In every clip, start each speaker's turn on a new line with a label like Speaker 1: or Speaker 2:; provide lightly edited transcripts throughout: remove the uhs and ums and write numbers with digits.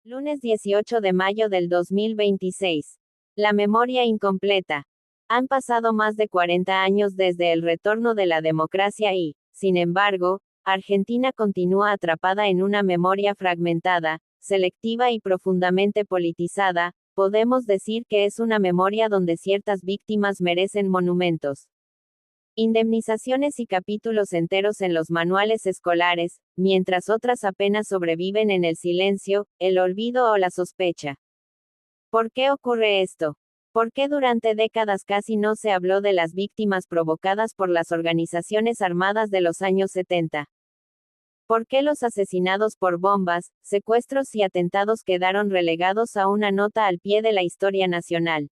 Speaker 1: Lunes 18 de mayo del 2026. La memoria incompleta. Han pasado más de 40 años desde el retorno de la democracia y, sin embargo, Argentina continúa atrapada en una memoria fragmentada, selectiva y profundamente politizada. Podemos decir que es una memoria donde ciertas víctimas merecen monumentos, indemnizaciones y capítulos enteros en los manuales escolares, mientras otras apenas sobreviven en el silencio, el olvido o la sospecha. ¿Por qué ocurre esto? ¿Por qué durante décadas casi no se habló de las víctimas provocadas por las organizaciones armadas de los años 70? ¿Por qué los asesinados por bombas, secuestros y atentados quedaron relegados a una nota al pie de la historia nacional?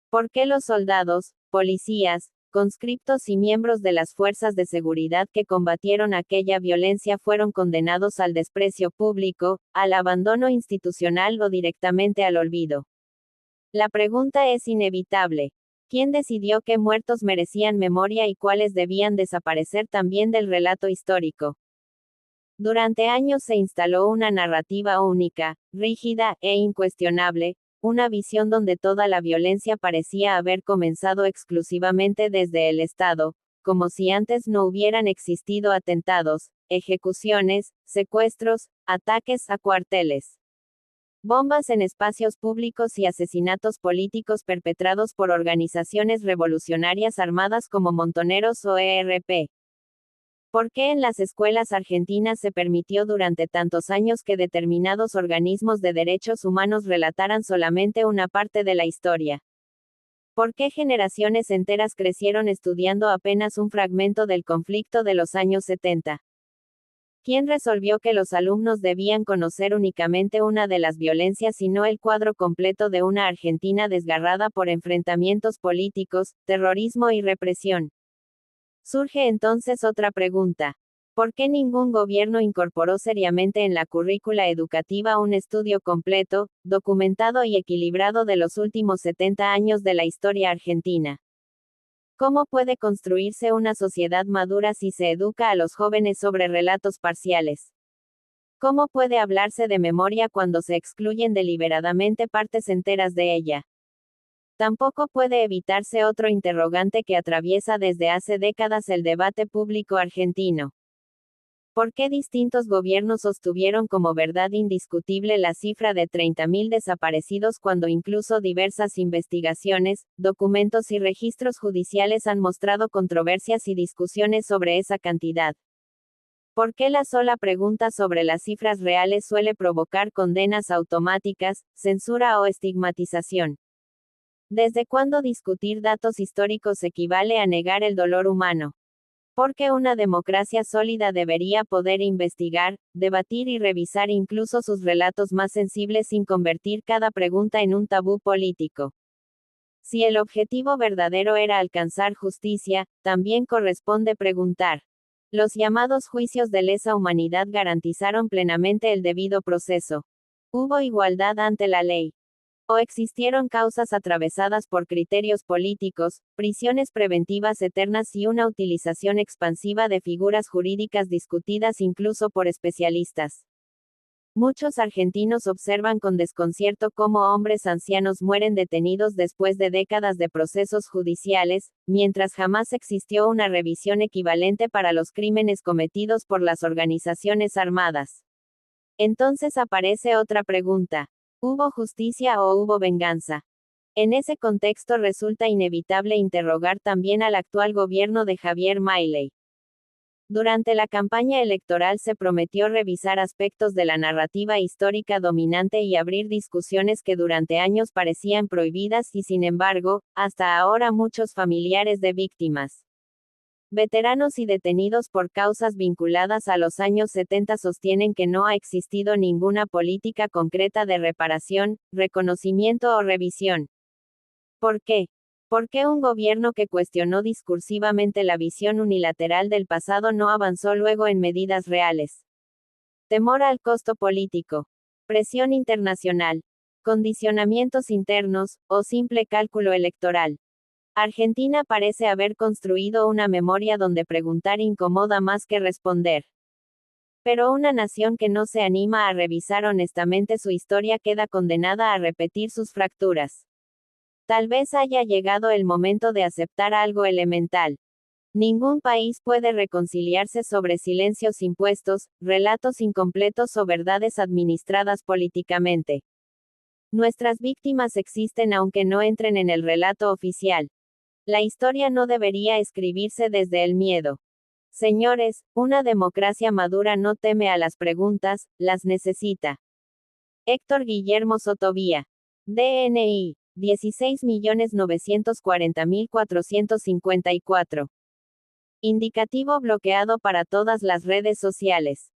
Speaker 1: ¿Por qué los soldados, policías, conscriptos y miembros de las fuerzas de seguridad que combatieron aquella violencia fueron condenados al desprecio público, al abandono institucional o directamente al olvido? La pregunta es inevitable. ¿Quién decidió qué muertos merecían memoria y cuáles debían desaparecer también del relato histórico? Durante años se instaló una narrativa única, rígida e incuestionable, una visión donde toda la violencia parecía haber comenzado exclusivamente desde el Estado, como si antes no hubieran existido atentados, ejecuciones, secuestros, ataques a cuarteles, bombas en espacios públicos y asesinatos políticos perpetrados por organizaciones revolucionarias armadas como Montoneros o ERP. ¿Por qué en las escuelas argentinas se permitió durante tantos años que determinados organismos de derechos humanos relataran solamente una parte de la historia? ¿Por qué generaciones enteras crecieron estudiando apenas un fragmento del conflicto de los años 70? ¿Quién resolvió que los alumnos debían conocer únicamente una de las violencias y no el cuadro completo de una Argentina desgarrada por enfrentamientos políticos, terrorismo y represión? Surge entonces otra pregunta. ¿Por qué ningún gobierno incorporó seriamente en la currícula educativa un estudio completo, documentado y equilibrado de los últimos 70 años de la historia argentina? ¿Cómo puede construirse una sociedad madura si se educa a los jóvenes sobre relatos parciales? ¿Cómo puede hablarse de memoria cuando se excluyen deliberadamente partes enteras de ella? Tampoco puede evitarse otro interrogante que atraviesa desde hace décadas el debate público argentino. ¿Por qué distintos gobiernos sostuvieron como verdad indiscutible la cifra de 30.000 desaparecidos cuando incluso diversas investigaciones, documentos y registros judiciales han mostrado controversias y discusiones sobre esa cantidad? ¿Por qué la sola pregunta sobre las cifras reales suele provocar condenas automáticas, censura o estigmatización? ¿Desde cuándo discutir datos históricos equivale a negar el dolor humano? Porque una democracia sólida debería poder investigar, debatir y revisar incluso sus relatos más sensibles sin convertir cada pregunta en un tabú político. Si el objetivo verdadero era alcanzar justicia, también corresponde preguntar. ¿Los llamados juicios de lesa humanidad garantizaron plenamente el debido proceso? ¿Hubo igualdad ante la ley? ¿O existieron causas atravesadas por criterios políticos, prisiones preventivas eternas y una utilización expansiva de figuras jurídicas discutidas incluso por especialistas? Muchos argentinos observan con desconcierto cómo hombres ancianos mueren detenidos después de décadas de procesos judiciales, mientras jamás existió una revisión equivalente para los crímenes cometidos por las organizaciones armadas. Entonces aparece otra pregunta. ¿Hubo justicia o hubo venganza? En ese contexto resulta inevitable interrogar también al actual gobierno de Javier Milei. Durante la campaña electoral se prometió revisar aspectos de la narrativa histórica dominante y abrir discusiones que durante años parecían prohibidas y sin embargo, hasta ahora muchos familiares de víctimas, veteranos y detenidos por causas vinculadas a los años 70 sostienen que no ha existido ninguna política concreta de reparación, reconocimiento o revisión. ¿Por qué? ¿Por qué un gobierno que cuestionó discursivamente la visión unilateral del pasado no avanzó luego en medidas reales? Temor al costo político, presión internacional, condicionamientos internos, o simple cálculo electoral. Argentina parece haber construido una memoria donde preguntar incomoda más que responder. Pero una nación que no se anima a revisar honestamente su historia queda condenada a repetir sus fracturas. Tal vez haya llegado el momento de aceptar algo elemental. Ningún país puede reconciliarse sobre silencios impuestos, relatos incompletos o verdades administradas políticamente. Nuestras víctimas existen aunque no entren en el relato oficial. La historia no debería escribirse desde el miedo. Señores, una democracia madura no teme a las preguntas, las necesita. Héctor Guillermo Sotovía. DNI. 16.940.454. Indicativo bloqueado para todas las redes sociales.